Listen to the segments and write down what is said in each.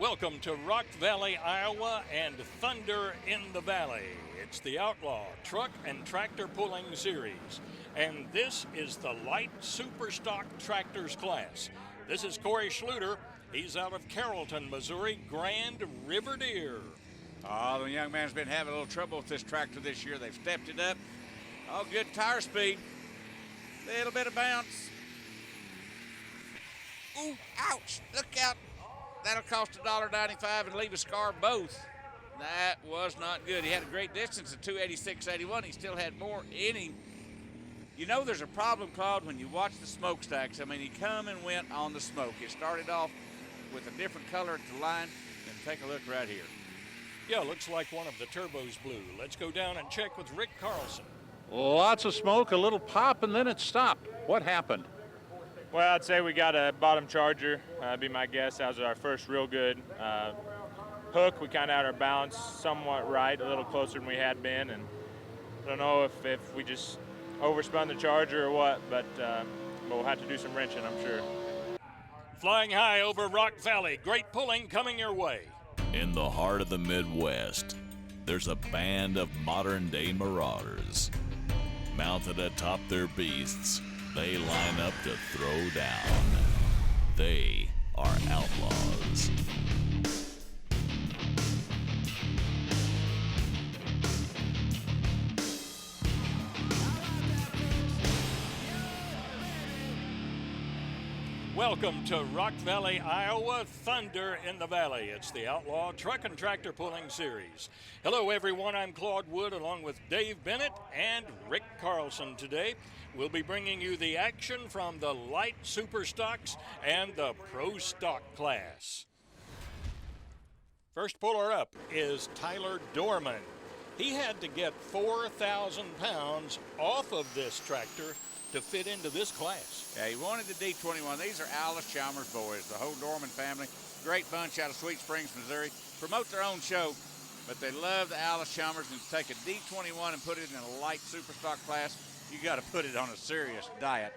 Welcome to Rock Valley, Iowa and Thunder in the Valley. It's the Outlaw Truck and Tractor Pulling Series. And this is the Light Superstock Tractors class. This is Corey Schluter. He's out of Carrollton, Missouri, Grand River Deer. Oh, the young man's been having a little trouble with this tractor this year. They've stepped it up. Oh, good tire speed. Little bit of bounce. Ooh, ouch, look out. That'll cost $1.95 and leave a scar both. That was not good. He had a great distance of 286.81. He still had more in him. You know there's a problem, Claude, when you watch the smokestacks. I mean, he come and went on the smoke. It started off with a different color at the line. And take a look right here. Yeah, looks like one of the turbos blew. Let's go down and check with Rick Carlson. Lots of smoke, a little pop, and then it stopped. What happened? Well, I'd say we got a bottom charger, be my guess. That was our first real good hook. We kind of had our balance somewhat right, a little closer than we had been. And I don't know if we just overspun the charger or what, but we'll have to do some wrenching, I'm sure. Flying high over Rock Valley. Great pulling coming your way. In the heart of the Midwest, there's a band of modern-day marauders. Mounted atop their beasts, they line up to throw down. They are outlaws. Welcome to Rock Valley, Iowa, Thunder in the Valley. It's the Outlaw Truck and Tractor Pulling Series. Hello, everyone. I'm Claude Wood, along with Dave Bennett and Rick Carlson. Today, we'll be bringing you the action from the Light Superstocks and the Pro Stock class. First puller up is Tyler Dorman. He had to get 4,000 pounds off of this tractor to fit into this class. Yeah, he wanted the D21. These are Alice Chalmers boys, the whole Dorman family. Great bunch out of Sweet Springs, Missouri. Promote their own show, but they love the Alice Chalmers, and to take a D21 and put it in a light superstock class, you got to put it on a serious diet.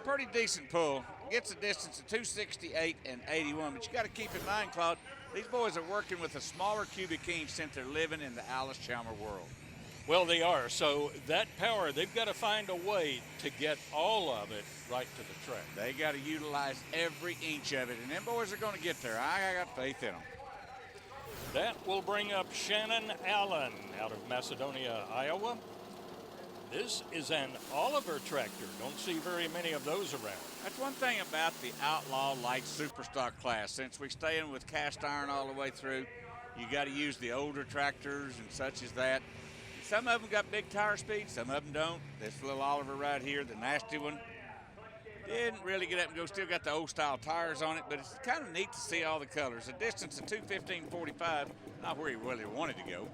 Pretty decent pull. Gets a distance of 268 and 81, but you got to keep in mind, Claude, these boys are working with a smaller cubic inch since they're living in the Alice Chalmers world. Well, they are. So that power, they've got to find a way to get all of it right to the track. They got to utilize every inch of it, and them boys are going to get there. I got faith in them. That will bring up Shannon Allen out of Macedonia, Iowa. This is an Oliver tractor. Don't see very many of those around. That's one thing about the Outlaw Light Superstock class. Since we stay in with cast iron all the way through, you got to use the older tractors and such as that. Some of them got big tire speed, some of them don't. This little Oliver right here, the nasty one, didn't really get up and go. Still got the old style tires on it, but it's kind of neat to see all the colors. A distance of 2:15.45, not where he really wanted to go.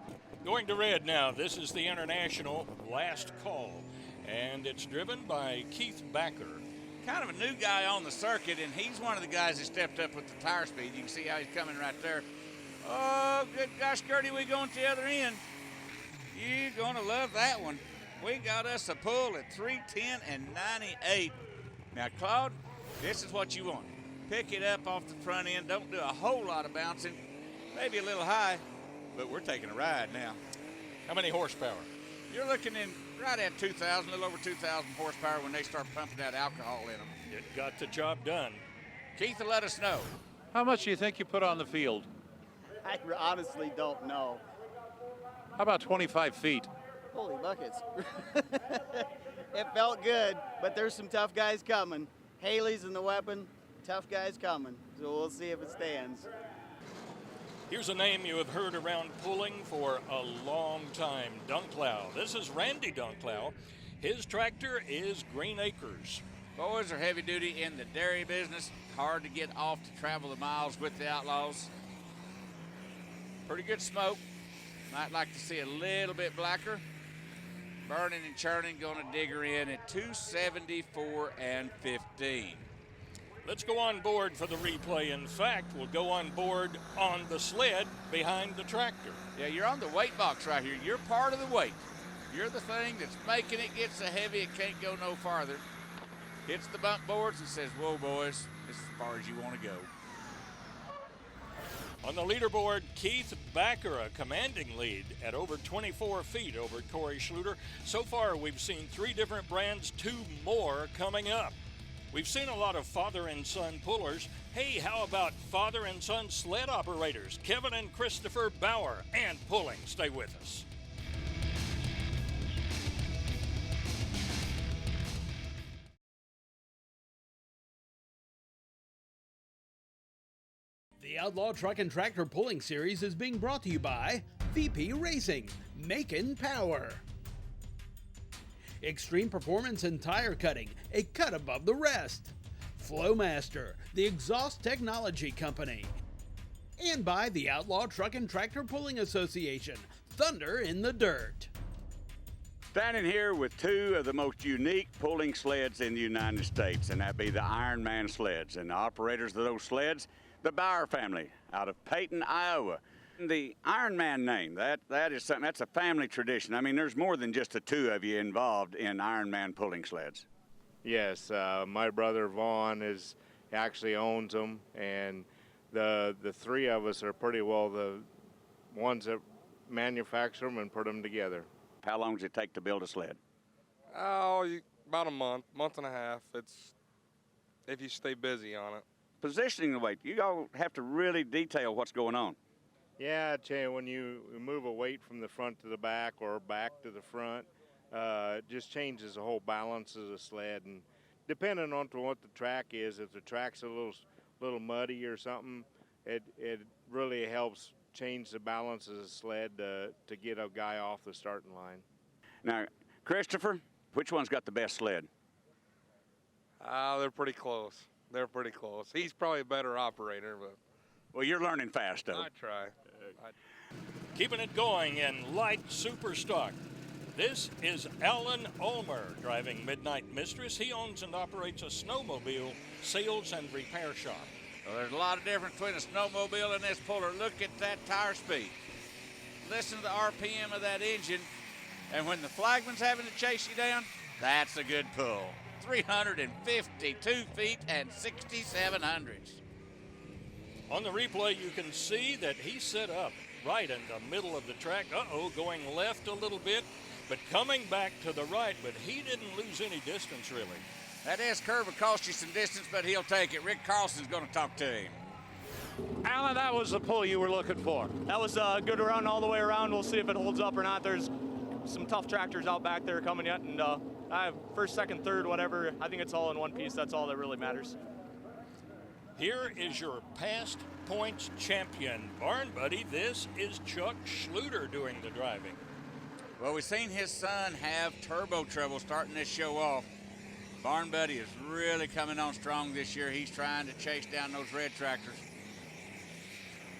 Going to red now. This is the International Last Call, and it's driven by Keith Backer. Kind of a new guy on the circuit, and he's one of the guys that stepped up with the tire speed. You can see how he's coming right there. Oh, good gosh, Gertie, we going to the other end. You're going to love that one. We got us a pull at 310 and 98. Now, Claude, this is what you want. Pick it up off the front end. Don't do a whole lot of bouncing. Maybe a little high, but we're taking a ride now. How many horsepower? You're looking in right at 2,000, a little over 2,000 horsepower when they start pumping that alcohol in them. It got the job done. Keith will let us know. How much do you think you put on the field? I honestly don't know. How about 25 feet? Holy buckets. It felt good, but there's some tough guys coming. Haley's in the weapon, tough guys coming. So we'll see if it stands. Here's a name you have heard around pulling for a long time, Dunklow. This is Randy Dunklow. His tractor is Green Acres. Boys are heavy duty in the dairy business. Hard to get off to travel the miles with the Outlaws. Pretty good smoke. Might like to see a little bit blacker. Burning and churning, going to dig her in at 274 and 15. Let's go on board for the replay. In fact, we'll go on board on the sled behind the tractor. Yeah, you're on the weight box right here. You're part of the weight. You're the thing that's making it get so heavy it can't go no farther. Hits the bump boards and says, whoa, boys, this is as far as you want to go. On the leaderboard, Keith Backer, a commanding lead at over 24 feet over Corey Schluter. So far, we've seen 3 different brands, 2 more coming up. We've seen a lot of father and son pullers. Hey, how about father and son sled operators, Kevin and Christopher Bauer, and pulling? Stay with us. The Outlaw Truck and Tractor Pulling Series is being brought to you by VP Racing, Makin' Power. Extreme Performance and Tire Cutting, a cut above the rest. Flowmaster, the exhaust technology company. And by the Outlaw Truck and Tractor Pulling Association, Thunder in the Dirt. Standing here with 2 of the most unique pulling sleds in the United States, and that be the Ironman sleds. And the operators of those sleds, the Bauer family out of Peyton, Iowa. The Ironman name, that is something, that's a family tradition. I mean, there's more than just the 2 of you involved in Ironman pulling sleds. Yes, my brother Vaughn actually owns them, and the 3 of us are pretty well the ones that manufacture them and put them together. How long does it take to build a sled? Oh, about a month and a half. It's if you stay busy on it. Positioning the weight, you all have to really detail what's going on. Yeah, I tell you, when you move a weight from the front to the back or back to the front, it just changes the whole balance of the sled. And depending on what the track is, if the track's a little muddy or something, it really helps change the balance of the sled to get a guy off the starting line. Now, Christopher, which one's got the best sled? They're pretty close. They're pretty close. He's probably a better operator, but... Well, you're learning fast, though. I try. Keeping it going in light super stock. This is Alan Ulmer driving Midnight Mistress. He owns and operates a snowmobile sales and repair shop. Well, there's a lot of difference between a snowmobile and this puller. Look at that tire speed. Listen to the RPM of that engine. And when the flagman's having to chase you down, that's a good pull. 352 feet and 67 hundredths. On the replay, you can see that he set up right in the middle of the track. Going left a little bit, but coming back to the right, but he didn't lose any distance, really. That S-curve will cost you some distance, but he'll take it. Rick Carlson's going to talk to him. Alan, that was the pull you were looking for. That was a good run all the way around. We'll see if it holds up or not. There's some tough tractors out back there coming yet, and I have first, second, third, whatever. I think it's all in one piece. That's all that really matters. Here is your past points champion, Barn Buddy. This is Chuck Schluter doing the driving. Well, we've seen his son have turbo trouble starting this show off. Barn Buddy is really coming on strong this year. He's trying to chase down those red tractors.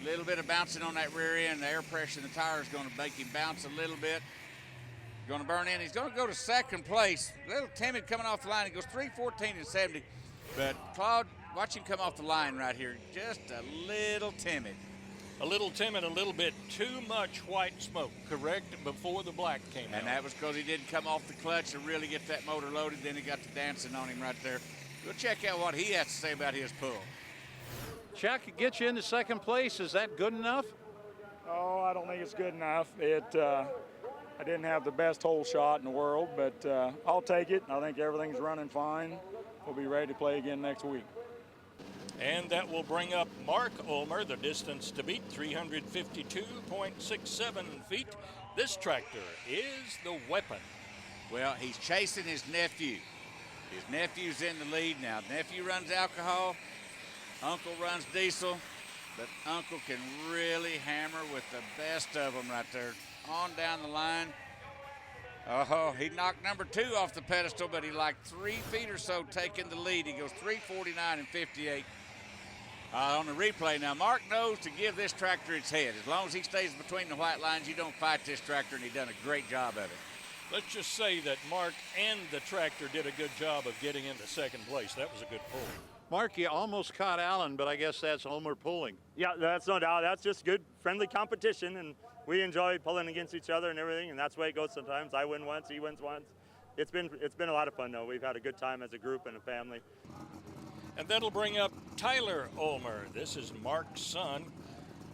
A little bit of bouncing on that rear end. The air pressure in the tire is going to make him bounce a little bit. Going to burn in. He's going to go to second place. A little timid coming off the line. He goes 3:14 and 70. But Claude, watch him come off the line right here. Just a little timid. A little timid, a little bit too much white smoke, correct, before the black came out. And that was because he didn't come off the clutch to really get that motor loaded. Then he got to dancing on him right there. We'll check out what he has to say about his pull. Chuck, get you into second place. Is that good enough? Oh, I don't think it's good enough. I didn't have the best hole shot in the world, but I'll take it. I think everything's running fine. We'll be ready to play again next week. And that will bring up Mark Ulmer, the distance to beat, 352.67 feet. This tractor is the weapon. Well, he's chasing his nephew. His nephew's in the lead now. Nephew runs alcohol. Uncle runs diesel. But Uncle can really hammer with the best of them right there. On down the line. Oh, he knocked number 2 off the pedestal, but he like 3 feet or so taking the lead. He goes 3:49 and 58. On the replay now, Mark knows to give this tractor its head. As long as he stays between the white lines, you don't fight this tractor, and he's done a great job of it. Let's just say that Mark and the tractor did a good job of getting into second place. That was a good pull. Mark, you almost caught Allen, but I guess that's Ulmer pulling. Yeah, that's no doubt. That's just good, friendly competition, and we enjoy pulling against each other and everything, and that's the way it goes sometimes. I win once, he wins once. It's been a lot of fun, though. We've had a good time as a group and a family. And that'll bring up Tyler Ulmer. This is Mark's son.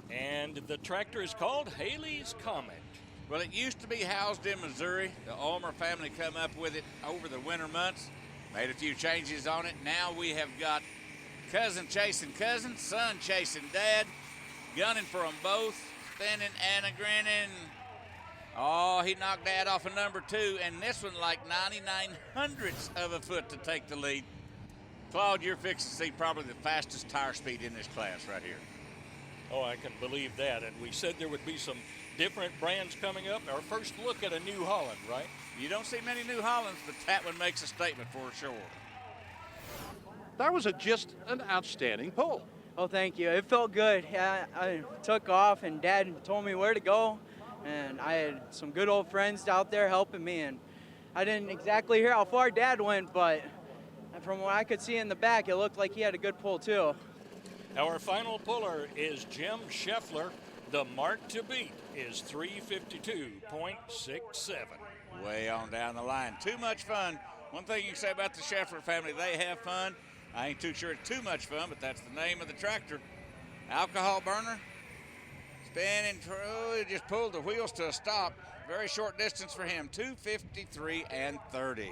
And the tractor is called Haley's Comet. Well, it used to be housed in Missouri. The Ulmer family come up with it over the winter months, made a few changes on it. Now we have got cousin chasing cousin, son chasing dad, gunning for them both, spinning and a grinning. Oh, he knocked dad off of number 2, and this one like 99 hundredths of a foot to take the lead. Claude, you're fixing to see probably the fastest tire speed in this class right here. Oh, I can believe that. And we said there would be some different brands coming up. Our first look at a New Holland, right? You don't see many New Hollands, but that one makes a statement for sure. That was just an outstanding pull. Oh, thank you. It felt good. Yeah, I took off, and Dad told me where to go, and I had some good old friends out there helping me, and I didn't exactly hear how far Dad went, but from what I could see in the back, it looked like he had a good pull, too. Our final puller is Jim Scheffler. The mark to beat is 352.67. Way on down the line. Too much fun. One thing you can say about the Scheffler family, they have fun. I ain't too sure it's too much fun, but that's the name of the tractor. Alcohol burner. Spinning, he just pulled the wheels to a stop. Very short distance for him, 2:53 and 30.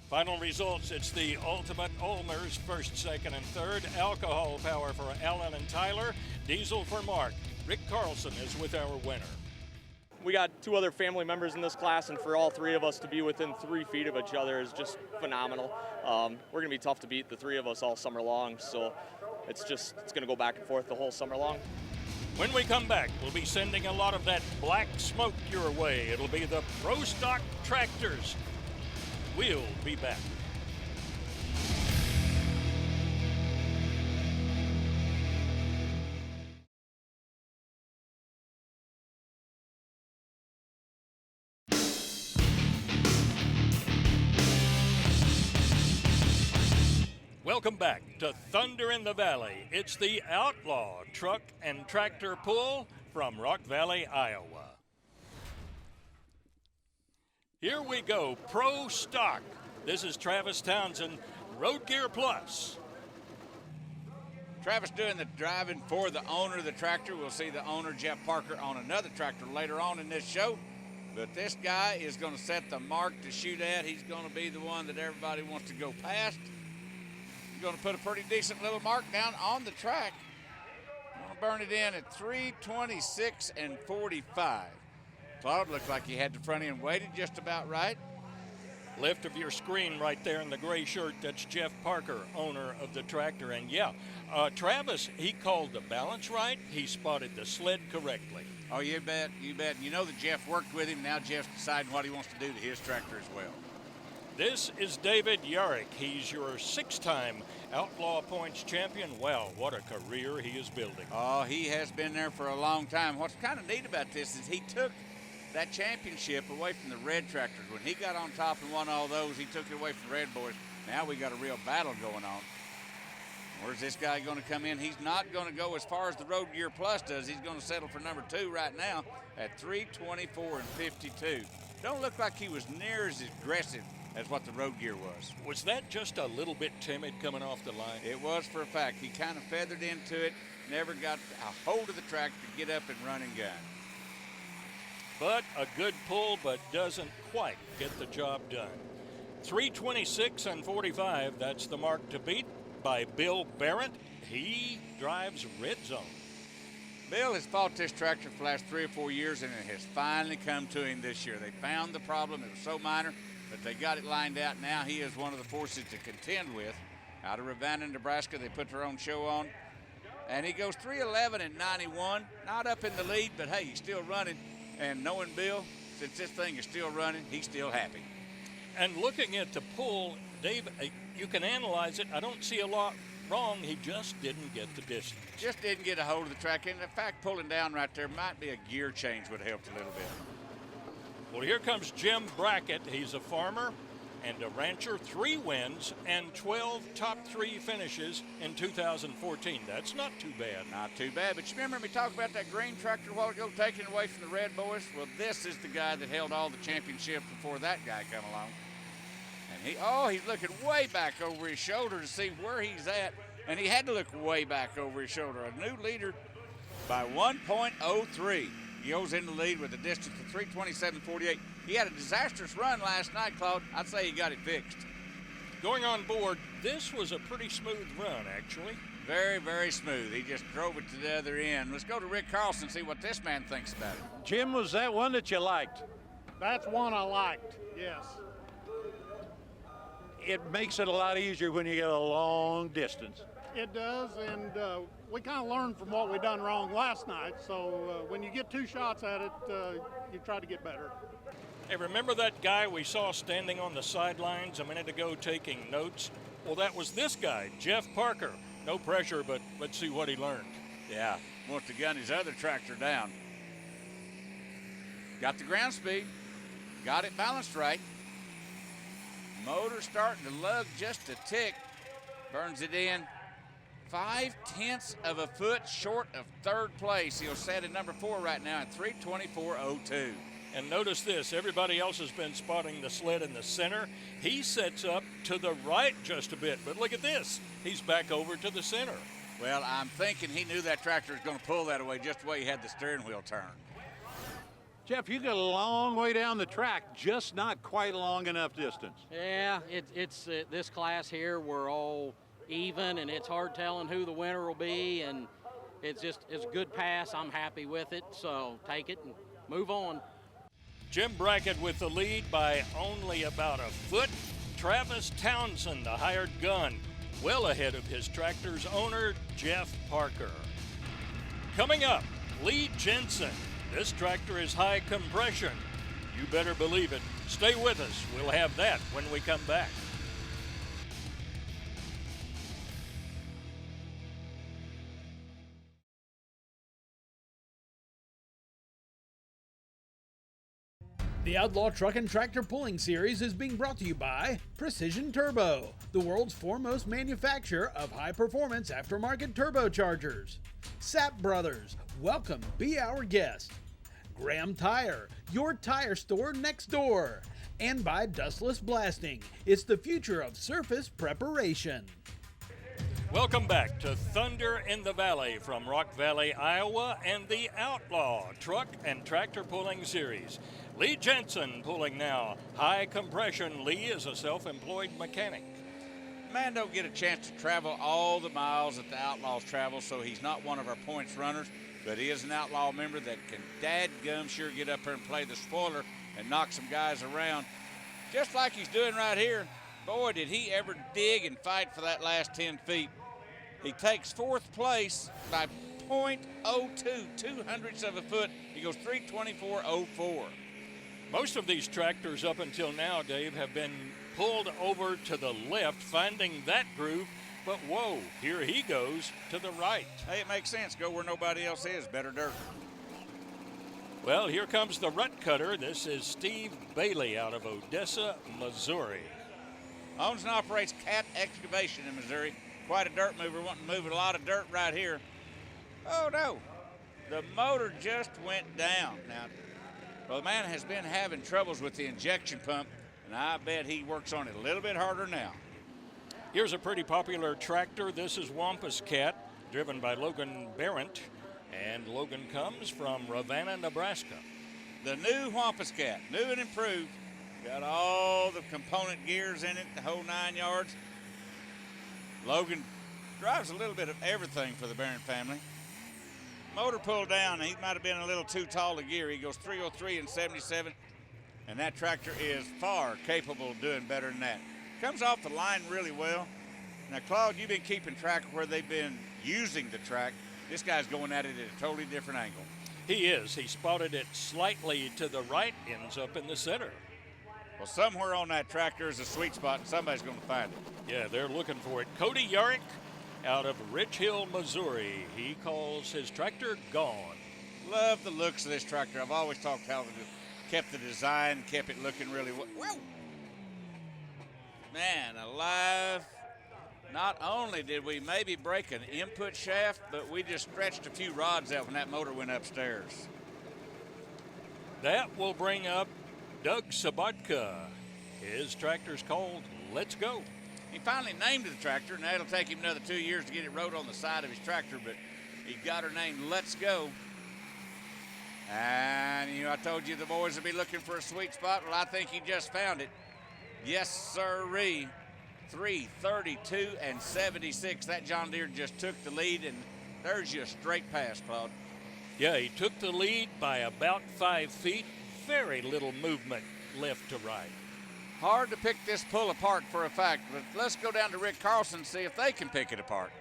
Final results, it's the Ultimate Ulmers, first, second, and third. Alcohol power for Alan and Tyler. Diesel for Mark. Rick Carlson is with our winner. We got 2 other family members in this class, and for all 3 of us to be within 3 feet of each other is just phenomenal. We're going to be tough to beat, the 3 of us, all summer long, so it's going to go back and forth the whole summer long. When we come back, we'll be sending a lot of that black smoke your way. It'll be the Pro Stock Tractors. We'll be back. Welcome back to Thunder in the Valley. It's the Outlaw Truck and Tractor Pull from Rock Valley, Iowa. Here we go, Pro Stock. This is Travis Townsend, Road Gear Plus. Travis doing the driving for the owner of the tractor. We'll see the owner, Jeff Parker, on another tractor later on in this show. But this guy is going to set the mark to shoot at. He's going to be the one that everybody wants to go past. He's going to put a pretty decent little mark down on the track. Going to burn it in at 3:26 and 45. Claude looked like he had the front end weighted just about right. Left of your screen right there in the gray shirt, that's Jeff Parker, owner of the tractor. And yeah, Travis, he called the balance right. He spotted the sled correctly. Oh, you bet, you bet. And you know that Jeff worked with him. Now Jeff's deciding what he wants to do to his tractor as well. This is David Yarrick. He's your 6-time Outlaw Points champion. Wow, what a career he is building. Oh, he has been there for a long time. What's kind of neat about this is he took that championship away from the red tractors. When he got on top and won all those, he took it away from the red boys. Now we got a real battle going on. Where's this guy going to come in? He's not going to go as far as the Road Gear Plus does. He's going to settle for number 2 right now at 3:24 and 52. Don't look like he was near as aggressive as what the Road Gear was. Was that just a little bit timid coming off the line? It was for a fact. He kind of feathered into it, never got a hold of the track to get up and run and gun. But a good pull, but doesn't quite get the job done. 3:26 and 45, that's the mark to beat by Bill Barrett. He drives Red Zone. Bill has fought this tractor for the last 3 or 4 years, and it has finally come to him this year. They found the problem. It was so minor, but they got it lined out. Now he is one of the forces to contend with. Out of Ravenna, Nebraska, they put their own show on. And he goes 3:11 and 91. Not up in the lead, but hey, he's still running. And knowing Bill, since this thing is still running, he's still happy. And looking at the pull, Dave, you can analyze it. I don't see a lot wrong. He just didn't get the distance. Just didn't get a hold of the track. And in fact, pulling down right there might be a gear change would have helped a little bit. Well, here comes Jim Brackett. He's a farmer and a rancher, 3 wins and 12 top 3 finishes in 2014. That's not too bad. Not too bad, but you remember me talking about that green tractor a while ago taking away from the red boys? Well, this is the guy that held all the championships before that guy come along. And he's looking way back over his shoulder to see where he's at, and he had to look way back over his shoulder. A new leader by 1.03. He goes in the lead with a distance of 3:27.48. He had a disastrous run last night, Claude. I'd say he got it fixed. Going on board, this was a pretty smooth run, actually. Very, very smooth. He just drove it to the other end. Let's go to Rick Carlson and see what this man thinks about it. Jim, was that one that you liked? That's one I liked, yes. It makes it a lot easier when you get a long distance. It does, and we kind of learned from what we done wrong last night, so when you get 2 shots at it, you try to get better. Hey, remember that guy we saw standing on the sidelines a minute ago taking notes? Well, that was this guy, Jeff Parker. No pressure, but let's see what he learned. Yeah, wants to gun his other tractor down. Got the ground speed, got it balanced right. Motor starting to lug just a tick. Burns it in. 0.5 of a foot short of third place. He'll set at number 4 right now at 3:24.02. And notice this, everybody else has been spotting the sled in the center. He sets up to the right just a bit, but look at this. He's back over to the center. Well, I'm thinking he knew that tractor was going to pull that away just the way he had the steering wheel turned. Jeff, you got a long way down the track, just not quite long enough distance. Yeah, it's this class here, we're all even, and it's hard telling who the winner will be, and it's a good pass. I'm happy with it, so take it and move on. Jim Brackett with the lead by only about a foot. Travis Townsend, the hired gun, well ahead of his tractor's owner, Jeff Parker. Coming up, Lee Jensen. This tractor is high compression. You better believe it. Stay with us. We'll have that when we come back. The Outlaw Truck and Tractor Pulling Series is being brought to you by Precision Turbo, the world's foremost manufacturer of high-performance aftermarket turbochargers. Sapp Brothers, welcome, be our guest. Graham Tire, your tire store next door. And by Dustless Blasting, it's the future of surface preparation. Welcome back to Thunder in the Valley from Rock Valley, Iowa, and the Outlaw Truck and Tractor Pulling Series. Lee Jensen pulling now. High compression. Lee is a self-employed mechanic. Man don't get a chance to travel all the miles that the Outlaws travel, so he's not one of our points runners, but he is an Outlaw member that can dadgum sure get up here and play the spoiler and knock some guys around, just like he's doing right here. Boy, did he ever dig and fight for that last 10 feet. He takes 4th place by 0.02, 200ths of a foot. He goes 3:24.04. Most of these tractors up until now, Dave, have been pulled over to the left, finding that groove, but whoa, here he goes to the right. Hey, it makes sense. Go where nobody else is. Better dirt. Well, here comes the rut cutter. This is Steve Bailey out of Odessa, Missouri. Owns and operates Cat Excavation in Missouri. Quite a dirt mover, wanting to move a lot of dirt right here. Oh no, the motor just went down. Now, well, the man has been having troubles with the injection pump, and I bet he works on it a little bit harder now. Here's a pretty popular tractor. This is Wampus Cat, driven by Logan Barrett, and Logan comes from Ravenna, Nebraska. The new Wampus Cat, new and improved. Got all the component gears in it, the whole 9 yards. Logan drives a little bit of everything for the Barrett family. Motor pulled down, he might have been a little too tall a gear. He goes 303 and 77, and that tractor is far capable of doing better than that. Comes off the line really well. Now, Claude, you've been keeping track of where they've been using the track. This guy's going at it at a totally different angle. He is. He spotted it slightly to the right, ends up in the center. Well, somewhere on that tractor is a sweet spot, and somebody's going to find it. Yeah, they're looking for it. Cody Yarrick out of Rich Hill, Missouri. He calls his tractor Gone. Love the looks of this tractor. I've always talked how they kept the design, kept it looking really well. Whoa! Man, alive. Not only did we maybe break an input shaft, but we just stretched a few rods out when that motor went upstairs. That will bring up Doug Sabatka. His tractor's called Let's Go. He finally named the tractor, and that'll take him another 2 years to get it rode on the side of his tractor, but He got her named Let's Go. And, I told you the boys would be looking for a sweet spot. Well, I think he just found it. Yes, sirree. 3:32 and 76. That John Deere just took the lead, and there's your straight pass, Claude. Yeah, he took the lead by about 5 feet. Very little movement left to right. Hard to pick this pull apart for a fact, but let's go down to Rick Carlson and see if they can pick it apart.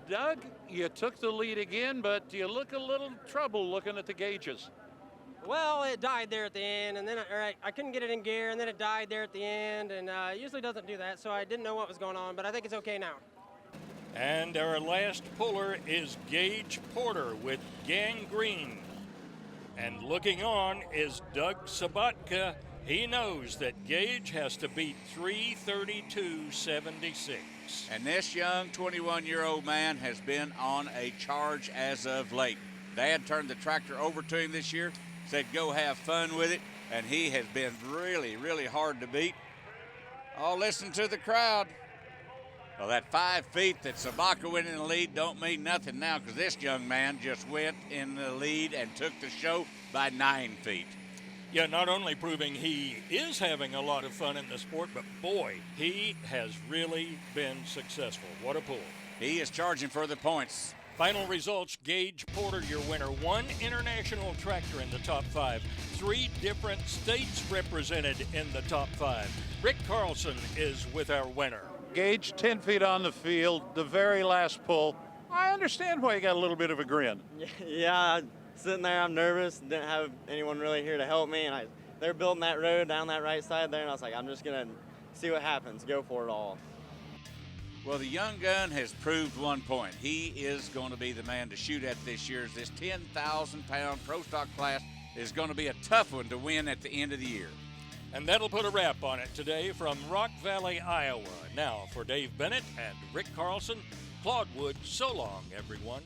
Doug, you took the lead again, but you look a little trouble looking at the gauges. Well, it died there at the end, and then I couldn't get it in gear, and then it died there at the end, and it usually doesn't do that, so I didn't know what was going on, but I think it's okay now. And our last puller is Gage Porter with Gangrene. And looking on is Doug Sabatka. He knows that Gage has to beat 3:32.76. And this young 21-year-old man has been on a charge as of late. Dad turned the tractor over to him this year, said go have fun with it, and he has been really, really hard to beat. Oh, listen to the crowd. Well, that 5 feet that Sabaka went in the lead don't mean nothing now, because this young man just went in the lead and took the show by 9 feet. Yeah, not only proving he is having a lot of fun in the sport, but boy, he has really been successful. What a pull. He is charging for the points. Final results, Gage Porter, your winner. 1 international tractor in the top 5. 3 different states represented in the top 5. Rick Carlson is with our winner. Gage, 10 feet on the field, the very last pull. I understand why you got a little bit of a grin. Yeah, sitting there, I'm nervous. Didn't have anyone really here to help me, and they're building that road down that right side there, and I was like, I'm just going to see what happens, go for it all. Well, the young gun has proved 1 point. He is going to be the man to shoot at this year's. This 10,000-pound pro stock class is going to be a tough one to win at the end of the year. And that'll put a wrap on it today from Rock Valley, Iowa. Now, for Dave Bennett and Rick Carlson, Claude Wood, so long, everyone.